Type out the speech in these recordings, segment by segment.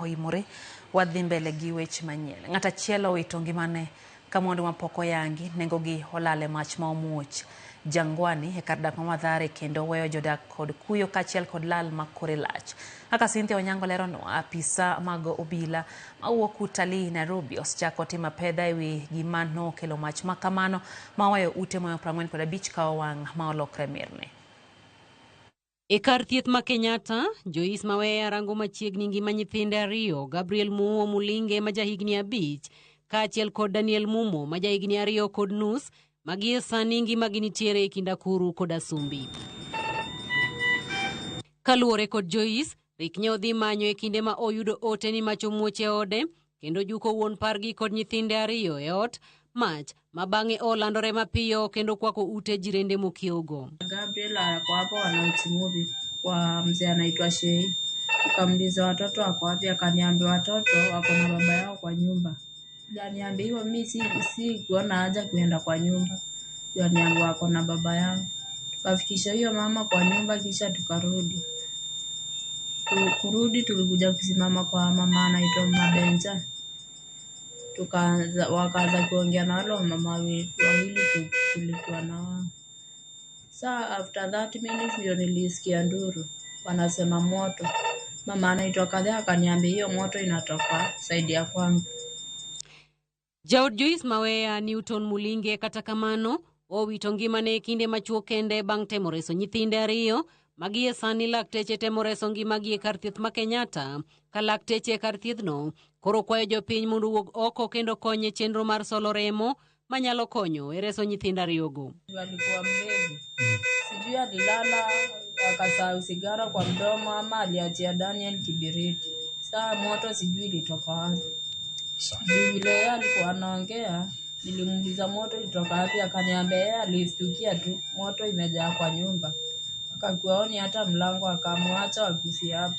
oimore. Wadhi mbele gi weche manyien. Ng'ata achiel owito ngimane ka mwandu mapok oyangi, nengogi olal e mach ma omuoch Jangwani e kar dak ma Mathare, kendo weyo jodak kod kuyo kaachiel kod lal makore lach. Kaka Cynthia Onyango leronwa, apisa mag obila mawuok Utalii Nairobi osechako timo pedha ewi gima nokelo mach makamano ma oweyo ute moyo 45 ka owang' ma olokre mirni. E kar thieth ma Kenyatta, Joyce Maweya rango machiegni ngima nyithinde ariyo, Gabriel Muo Mulinge ma jahigni 5 kaachiel kod Daniel Mumo ma jahigni 2 kod nus, magie sani ngimagi nitiere e kind akuru kod asumbi. Kaluwore kod Joyce, Rick ne odhi manyo e kinde ma oyudo ote ni mach omuoch e ode, kendo juko wuon pargi kod nyithinde ariyo e ot, mach ma bang'e olandore mapiyo kendo kwako ute jirende mokiogo. Gabriel ako hapo anauchimuvi kwa mzee anaitwa Shei. Tukamliza watoto wako wapi, akaniambia watoto wako na baba yao kwa nyumba. Niambia hiyo mimi si kuona haja kuenda kwa nyumba. Niambia wako na baba yao. Tukafikisha hiyo mama kwa nyumba kisha tukarudi. Kurudi tulikuja kusimama kwa mama anaitwa Mabenja. Wakaanza kuongea na wale mama wawili tulikuwa nao. After 30 minutes ndio nilisikia nduru wanasema moto. Mama anaitwa Kadha akaniambia hiyo moto inatoka saidi ya kwangu. Jaod Joyce Maweya Newton Mulinge kata kamano owito ngimane kinde machuok kende bang' temo reso nyithinde ariyo, magie sani lakteche temo reso ngimagi e kar thieth ma Kenyatta, ka lakteche kar thiethno koro kwayo jopiny mondo owuog oko kendo konye chenro mar solo remo manyalo konyo e reso nyithinde ariyogo. Walikuwa mlevi. Sijui alilala akasahau sigara kwa mdomo ama aliachia Daniel kibiriti. Moto sijui ilitoka wapi. Vile alikuwa anaongea, nilimuuliza moto ilitoka wapi, akaniambia yeye alistukia tu moto imejaa kwa nyumba. Akakuaoni hata mlango, akamwacha wakufia hapo.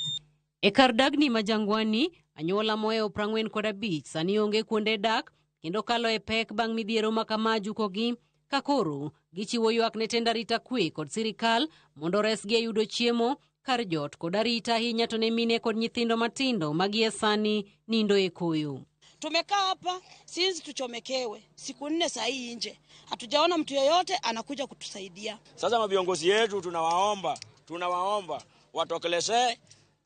E kar dagni ma Jangwani, anyuola mohewo 45 sani onge kuonde dak kendo kalo e pek bang' midhiero makama jukogi, ka koro gichiwo ywak ne tend arita kwe kod sirikal mondo resgi e yudo chiemo, kar jot kod arita ahinya to ne mine kod nyithindo matindo magie sani nindo e koyo. Tumekaa hapa since tuchomekewe siku 4 saa hii nje. Hatujaona mtu yeyote anakuja kutusaidia. Sasa mabiongozi yetu tunawaomba watokeleze,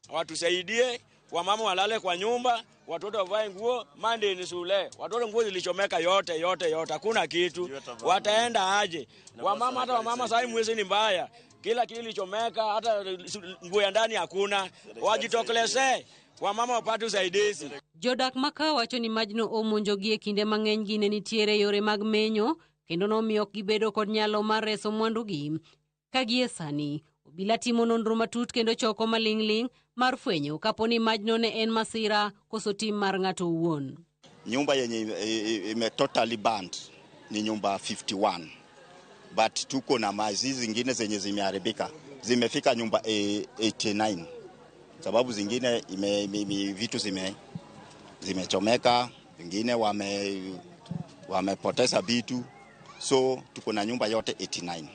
watusaidie, wamama walale kwa nyumba, watoto wavae nguo, Monday ni shule. Watoto nguo zilichomeka yote, hakuna kitu. Wataenda aje? Wamama sasa mwezi ni mbaya. Kila kitu kilichomeka, hata nguo ya ndani hakuna. Wajitokeleze, wamama wapate usaidizi. Jodak maka wacho ni majno omonjogi e kinde mang'eny gine nitiere yore mag menyo, kendo nomiyo gibedo kod nyalo mar reso mwandugi. Kagie sani, obila timo nonro matut kendo choko maling'ling mar fwenyo kaponi majno ne en masira koso tim mar ng'ato owuon. Nyumba yenye ime totally burned ni nyumba 51. But tuko na mazi zingine zenye zimeharibika. Zimefika nyumba 89. Sababu zingine vitu zimechomeka, wengine wamepoteza vitu. So tuko na nyumba yote 89.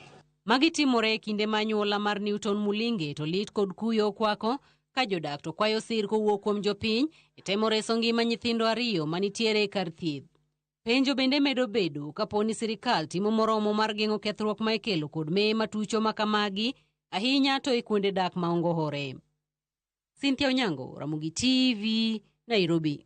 Magitimore kinde manyuola mar Newton Mulinge to lit kod kuyo kwako, ka jodak to kwayo sir kowuok kuom jopiny e temo reso ngima nyithindo ariyo manitiere kar thieth. Penjo bende medo bedo kaponi sirikal timo moromo mar geng'o kethruok ma ikelo kod mee matucho makamagi, ahinya to e kuonde dak ma ongohore. Cynthia Onyango, Ramogi TV, Nairobi.